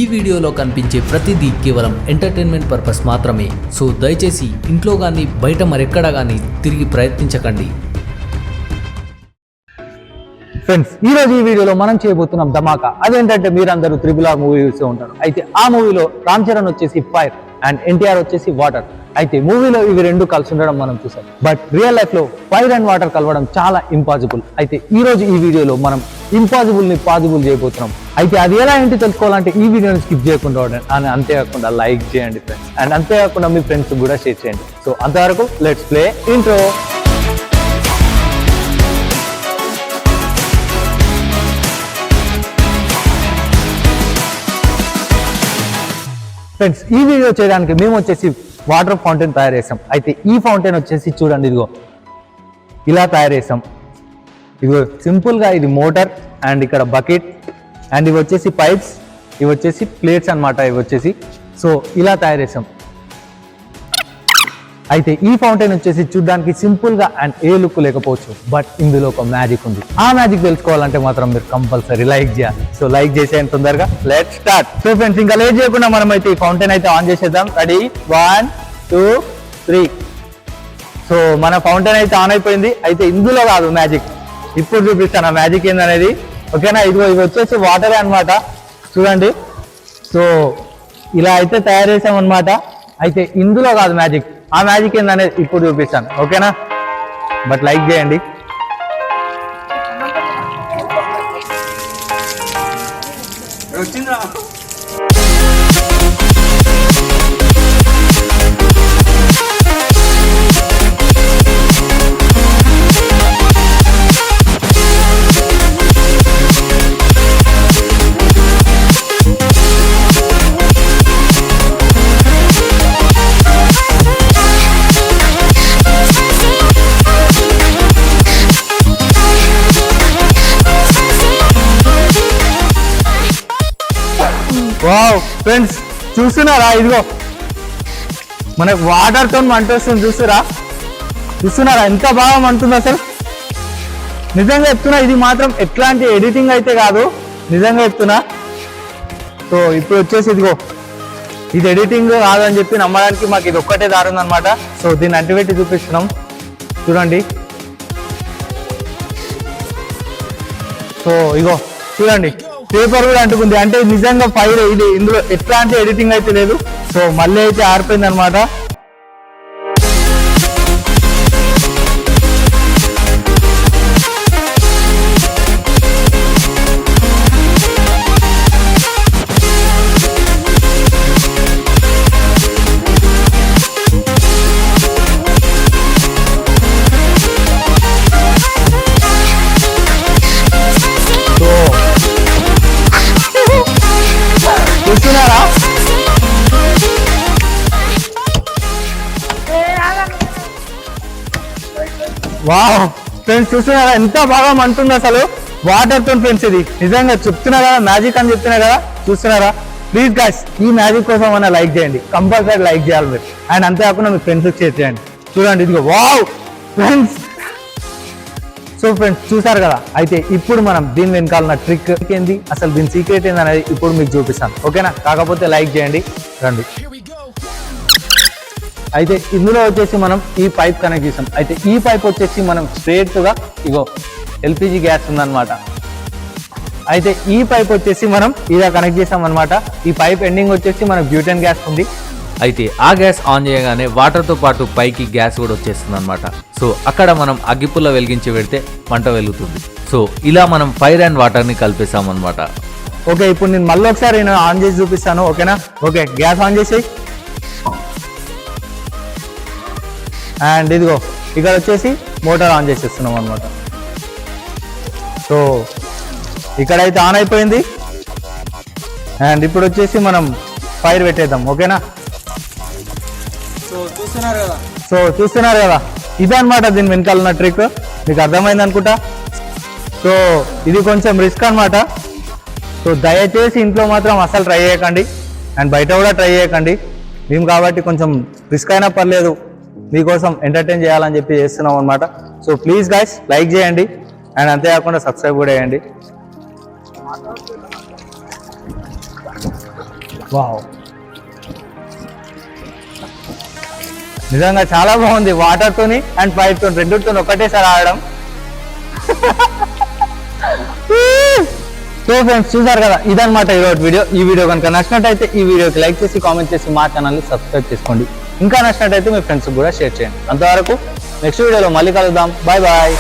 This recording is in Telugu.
ఈ వీడియోలో కనిపించే ప్రతిదీ కేవలం ఎంటర్టైన్మెంట్ పర్పస్ మాత్రమే. సో దయచేసి ఇంట్లో కానీ బయట మరెక్కడా కానీ తిరిగి ప్రయత్నించకండి. ఫ్రెండ్స్, ఈ రోజు ఈ వీడియోలో మనం చేయబోతున్నాం ధమాకా. అదేంటంటే మీరందరూ RRR మూవీ చూస్తూ ఉంటారు. అయితే ఆ మూవీలో రామ్ చరణ్ వచ్చేసి ఫైర్ అండ్ ఎన్టీఆర్ వచ్చేసి వాటర్. అయితే మూవీలో ఇవి రెండు కలిసి ఉండడం మనం చూసాం. బట్ రియల్ లైఫ్ లో ఫైర్ అండ్ వాటర్ కలవడం చాలా ఇంపాసిబుల్. అయితే ఈ రోజు ఈ వీడియోలో మనం ఇంపాసిబుల్ ని పాసిబుల్ చేయబోతున్నాం. అయితే అది ఎలా ఏంటి తెలుసుకోవాలంటే ఈ వీడియోని స్కిప్ చేయకుండా అని అంతేకాకుండా లైక్ చేయండి ఫ్రెండ్స్, అండ్ అంతేకాకుండా మీ ఫ్రెండ్స్ కూడా షేర్ చేయండి. సో అంతవరకు లెట్స్ ప్లే ఇంట్రో. ఫ్రెండ్స్, ఈ వీడియో చేయడానికి మేము వచ్చేసి వాటర్ ఫౌంటైన్ తయారు చేసాం. అయితే ఈ ఫౌంటైన్ వచ్చేసి చూడండి, ఇదిగో ఇలా తయారు చేసాం. ఇదిగో సింపుల్గా ఇది మోటార్ అండ్ ఇక్కడ బకెట్ అండ్ ఇవి వచ్చేసి పైప్స్, ఇవి వచ్చేసి ప్లేట్స్ అన్నమాట. ఇవి వచ్చేసి సో ఇలా తయారు చేసాం. అయితే ఈ ఫౌంటైన్ వచ్చేసి చూడడానికి సింపుల్ గా అండ్ ఏ లుక్ లేకపోవచ్చు, బట్ ఇందులో ఒక మ్యాజిక్ ఉంది. ఆ మ్యాజిక్ తెలుసుకోవాలంటే మాత్రం మీరు కంపల్సరీ లైక్ చేయాలి. సో లైక్ చేసేయండి తొందరగా. Let's start. సో ఫ్రెండ్స్, ఇంకా లేట్ చేయకుండా మనం అయితే ఈ ఫౌంటైన్ అయితే ఆన్ చేసేద్దాం. రెడీ, 1 2 3. సో మన ఫౌంటైన్ అయితే ఆన్ అయిపోయింది. అయితే ఇందులో కాదు మ్యాజిక్, ఇప్పుడు చూపిస్తాను ఆ మ్యాజిక్ ఏందనేది. ఓకేనా? ఇదిగో ఇవి వచ్చేసి వాటరే అన్నమాట. చూడండి, సో ఇలా అయితే తయారు చేసాం అన్నమాట. అయితే ఇందులో కాదు మ్యాజిక్, ఆ మ్యాజిక్ ఏందనేది ఇప్పుడు చూపిస్తాను. ఓకేనా? బట్ లైక్ చేయండి. వావ్ ఫ్రెండ్స్, చూస్తున్నారా? ఇదిగో మనకు వాటర్ తో మంట వస్తుంది. చూస్తున్నారా ఎంత బాగా మంటుంది అసలు. నిజంగా చెప్తున్నా, ఇది మాత్రం ఎట్లాంటి ఎడిటింగ్ అయితే కాదు, నిజంగా చెప్తున్నా. సో ఇప్పుడు వచ్చేసి ఇదిగో ఇది ఎడిటింగ్ కాదని చెప్పి నమ్మడానికి మాకు ఇది ఒక్కటే దారి ఉందన్నమాట. సో దీన్ని అంటిపెట్టి చూపిస్తున్నాం. చూడండి, సో ఇగో చూడండి, పేపర్ కూడా అంటుకుంది. అంటే నిజంగా ఫైర్ ఇది, ఇందులో ఎట్లాంటి ఎడిటింగ్ అయితే లేదు. సో మళ్ళీ అయితే ఆరిపోయింది అనమాట. చూస్తున్నారా? వావ్ ఫ్రెండ్స్, చూస్తున్నారా ఎంత బాగా మంటుంది అసలు వాటర్ తో. ఫ్రెండ్స్, ఇది నిజంగా చెప్తున్నా కదా మ్యాజిక్ అని చెప్తున్నా కదా. చూస్తున్నారా? ప్లీజ్ గాయ్స్, ఈ మ్యాజిక్ కోసం అన్న లైక్ చేయండి, కంపల్సరీ లైక్ చేయాలి మీరు. అండ్ అంతేకాకుండా మీ ఫ్రెండ్స్కి షేర్ చేయండి. చూడండి, ఇదిగో వావ్ ఫ్రెండ్స్. సో ఫ్రెండ్స్, చూసారు కదా. అయితే ఇప్పుడు మనం దీని వెనకాలన్న ట్రిక్ ఏంది, అసలు దీని సీక్రెట్ ఏంది అనేది ఇప్పుడు మీకు చూపిస్తాను. ఓకేనా? కాకపోతే లైక్ చేయండి. రండి. అయితే ఇందులో వచ్చేసి మనం ఈ పైప్ కనెక్ట్ చేసాం. అయితే ఈ పైప్ వచ్చేసి మనం స్ట్రేట్గా ఇగో LPG గ్యాస్ ఉందన్నమాట. అయితే ఈ పైప్ వచ్చేసి మనం ఇలా కనెక్ట్ చేసాం అనమాట. ఈ పైప్ ఎండింగ్ వచ్చేసి మనకు బ్యూటెన్ గ్యాస్ ఉంది. అయితే ఆ గ్యాస్ ఆన్ చేయగానే వాటర్తో పాటు పైకి గ్యాస్ కూడా వచ్చేస్తుంది అనమాట. సో అక్కడ మనం అగ్గిపుల్ల వెలిగించి పెడితే మంట వెలుగుతుంది. సో ఇలా మనం ఫైర్ అండ్ వాటర్ని కలిపేసాం అనమాట. ఓకే, ఇప్పుడు నేను మళ్ళీ ఒకసారి నేను ఆన్ చేసి చూపిస్తాను. ఓకేనా? ఓకే, గ్యాస్ ఆన్ చేసి అండ్ ఇదిగో ఇక్కడ వచ్చేసి మోటార్ ఆన్ చేసేస్తున్నాం అనమాట. సో ఇక్కడైతే ఆన్ అయిపోయింది. అండ్ ఇప్పుడు వచ్చేసి మనం ఫైర్ పెట్టేద్దాం. ఓకేనా? సో చూస్తున్నారు కదా, ఇదన్నమాట దీని వెనకాల ఉన్న ట్రిక్. మీకు అర్థమైంది అనుకుంటా. సో ఇది కొంచెం రిస్క్ అనమాట. సో దయచేసి ఇంట్లో మాత్రం అసలు ట్రై చేయకండి, అండ్ బయట కూడా ట్రై చేయకండి. మేము కాబట్టి కొంచెం రిస్క్ అయినా పర్లేదు, మీకోసం ఎంటర్టైన్ చేయాలని చెప్పి చేస్తున్నాం అనమాట. సో ప్లీజ్ గైస్ లైక్ చేయండి, అండ్ అంతేకాకుండా సబ్స్క్రైబ్ కూడా చేయండి. వావ్, నిజంగా చాలా బాగుంది. వాటర్ తోని అండ్ పైప్ తోని రెండుతో ఒకటేసారి ఆడడం. సో ఫ్రెండ్స్, చూసారు కదా, ఇదన్నమాట ఈరోజు వీడియో. ఈ వీడియో కనుక నచ్చినట్టయితే ఈ వీడియోకి లైక్ చేసి కామెంట్ చేసి మా ఛానల్ని సబ్స్క్రైబ్ చేసుకోండి. ఇంకా నచ్చినట్టయితే మీ ఫ్రెండ్స్కి కూడా షేర్ చేయండి. అంతవరకు నెక్స్ట్ వీడియోలో మళ్ళీ కలుద్దాం. Bye bye.